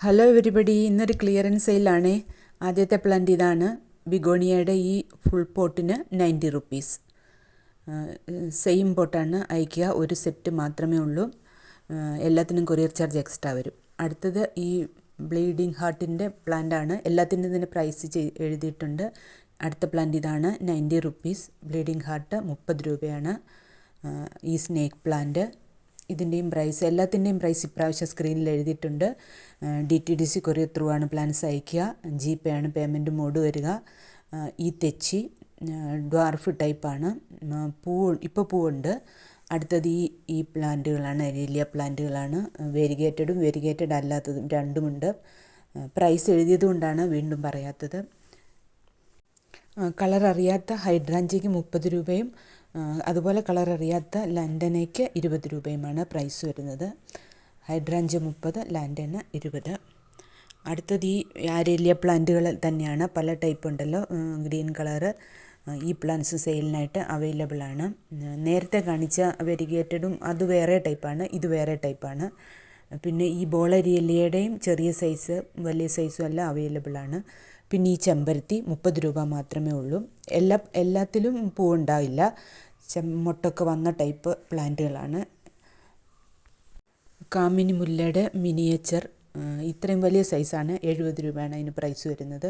Hello everybody, ഇന്നൊരു clearance സെയിലാണ്. ആദ്യത്തെ plant ഇതാണ്. ബിഗോണിയയുടെ ഈ ഫുൾ പോട്ടിന് 90 റുപ്പീസ്. സെയിം പോട്ടാണ് അയക്കുക, ഒരു സെറ്റ് മാത്രമേ ഉള്ളൂ. എല്ലാത്തിനും കൊറിയർ ചാർജ് എക്സ്ട്രാ വരും. അടുത്തത് ഈ ബ്ലീഡിങ് ഹാർട്ടിൻ്റെ പ്ലാന്റാണ്. എല്ലാത്തിൻ്റെ തന്നെ പ്രൈസ് എഴുതിയിട്ടുണ്ട്. അടുത്ത പ്ലാന്റ് ഇതാണ്, 90 റുപ്പീസ്. ബ്ലീഡിങ് ഹാർട്ട് 30 രൂപയാണ്. ഈ സ്നേക്ക് പ്ലാന്റ്, ഇതിൻ്റെയും പ്രൈസ്, എല്ലാത്തിൻ്റെയും പ്രൈസ് ഇപ്രാവശ്യം സ്ക്രീനിൽ എഴുതിയിട്ടുണ്ട്. DTDC കൊറിയർ ത്രൂ ആണ് പ്ലാൻസ് അയക്കുക. GPay ആണ് പേയ്മെൻറ്റ് മോഡ് വരിക. ഈ തെച്ചി ഡ്വാർഫ് ടൈപ്പാണ്. ഇപ്പോൾ പൂവുണ്ട്. അടുത്തത് ഈ പ്ലാന്റുകളാണ്, എരീലിയ പ്ലാന്റുകളാണ്. വേരിഗേറ്റഡും വേരിഗേറ്റഡ് അല്ലാത്തതും രണ്ടുമുണ്ട്. പ്രൈസ് എഴുതിയത് കൊണ്ടാണ് വീണ്ടും പറയാത്തത്. കളർ അറിയാത്ത ഹൈഡ്രാഞ്ചിക്ക് 30 രൂപയും അതുപോലെ കളർ അറിയാത്ത ലാൻഡനയ്ക്ക് 20 രൂപയുമാണ് പ്രൈസ് വരുന്നത്. ഹൈഡ്രാഞ്ച് 30, ലാൻഡന 20. അടുത്തത് ഈ ആരേലിയ പ്ലാന്റുകൾ തന്നെയാണ്. പല ടൈപ്പ് ഉണ്ടല്ലോ, ഗ്രീൻ കളറ്. ഈ പ്ലാന്റ്സ് സെയിലിനായിട്ട് അവൈലബിൾ ആണ്. നേരത്തെ കാണിച്ച വെരിഗേറ്റഡും അത് വേറെ ടൈപ്പാണ്, ഇത് വേറെ ടൈപ്പാണ്. പിന്നെ ഈ ബോളരിയലിയുടെയും ചെറിയ സൈസ് വലിയ സൈസും എല്ലാം അവൈലബിൾ ആണ്. പിന്നെ ഈ ചെമ്പരത്തി 30 രൂപ മാത്രമേ ഉള്ളൂ. എല്ലാത്തിലും പൂവുണ്ടാവില്ല, മൊട്ടൊക്കെ വന്ന ടൈപ്പ് പ്ലാന്റുകളാണ്. കാമിനി മുല്ലയുടെ മിനിയേച്ചർ ഇത്രയും വലിയ സൈസാണ്, 70 രൂപയാണ് അതിന് പ്രൈസ് വരുന്നത്.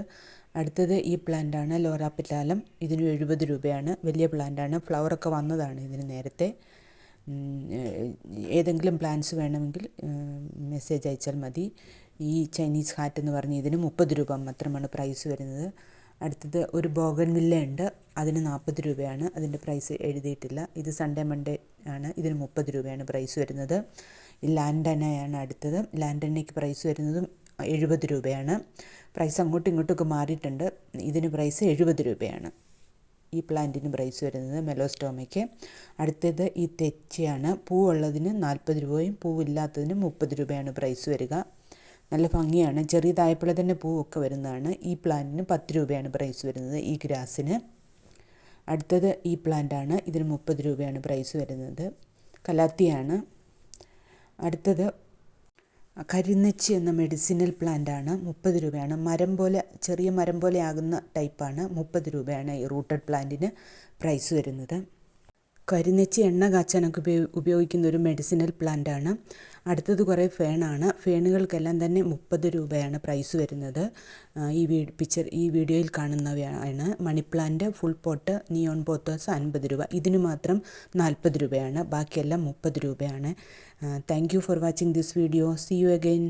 അടുത്തത് ഈ പ്ലാന്റാണ്, ലോറാപ്പിറ്റാലം. ഇതിന് 70 രൂപയാണ്. വലിയ പ്ലാന്റാണ്, ഫ്ലവറൊക്കെ വന്നതാണ് ഇതിന് നേരത്തെ. ഏതെങ്കിലും പ്ലാന്റ്സ് വേണമെങ്കിൽ മെസ്സേജ് അയച്ചാൽ മതി. ഈ ചൈനീസ് ഹാറ്റ് എന്ന് പറഞ്ഞ് ഇതിന് 30 രൂപ മാത്രമാണ് പ്രൈസ് വരുന്നത്. അടുത്തത് ഒരു ബോഗൺവില്ല ഉണ്ട്, അതിന് 40 രൂപയാണ്. അതിൻ്റെ പ്രൈസ് എഴുതിയിട്ടില്ല. ഇത് സൺഡേ മൺഡേ ആണ്, ഇതിന് 30 രൂപയാണ് പ്രൈസ് വരുന്നത്. ഈ ലാൻഡനയാണ് അടുത്തത്. ലാൻഡനയ്ക്ക് പ്രൈസ് വരുന്നതും 70 രൂപയാണ്. പ്രൈസ് അങ്ങോട്ടും ഇങ്ങോട്ടുമൊക്കെ മാറിയിട്ടുണ്ട്. ഇതിന് പ്രൈസ് 70 രൂപയാണ്. ഈ പ്ലാന്റിന് പ്രൈസ് വരുന്നത് മെലോസ്റ്റോമയ്ക്ക്. അടുത്തത് ഈ തെച്ചിയാണ്. പൂവുള്ളതിന് 40 രൂപയും പൂവില്ലാത്തതിന് 30 രൂപയാണ് പ്രൈസ് വരിക. നല്ല ഭംഗിയാണ്, ചെറിയതായപ്പോൾ തന്നെ പൂവൊക്കെ വരുന്നതാണ്. ഈ പ്ലാന്റിന് 10 രൂപയാണ് പ്രൈസ് വരുന്നത്, ഈ ഗ്രാസിന്. അടുത്തത് ഈ പ്ലാന്റാണ്, ഇതിന് 30 രൂപയാണ് പ്രൈസ് വരുന്നത്. കലാത്തിയാണ്. അടുത്തത് കരിനെച്ചി എന്ന മെഡിസിനൽ പ്ലാന്റാണ്, 30 രൂപയാണ്. മരം പോലെ, ചെറിയ മരം പോലെ ആകുന്ന ടൈപ്പാണ്. 30 രൂപയാണ് ഈ റൂട്ടഡ് പ്ലാന്റിന് പ്രൈസ് വരുന്നത്. കരിനെച്ചി എണ്ണ കാച്ചാനൊക്കെ ഉപയോഗിക്കുന്ന ഒരു മെഡിസിനൽ പ്ലാന്റാണ്. അടുത്തത് കുറേ ഫേണാണ്. ഫേണുകൾക്കെല്ലാം തന്നെ 30 രൂപയാണ് പ്രൈസ് വരുന്നത്. ഈ വീഡിയോയിൽ കാണുന്നവയാണ്. Money plant full pot neon pothos 50 രൂപ. ഇതിന് മാത്രം 40 രൂപയാണ്, ബാക്കിയെല്ലാം 30 രൂപയാണ്. Thank you for watching this video. See you again.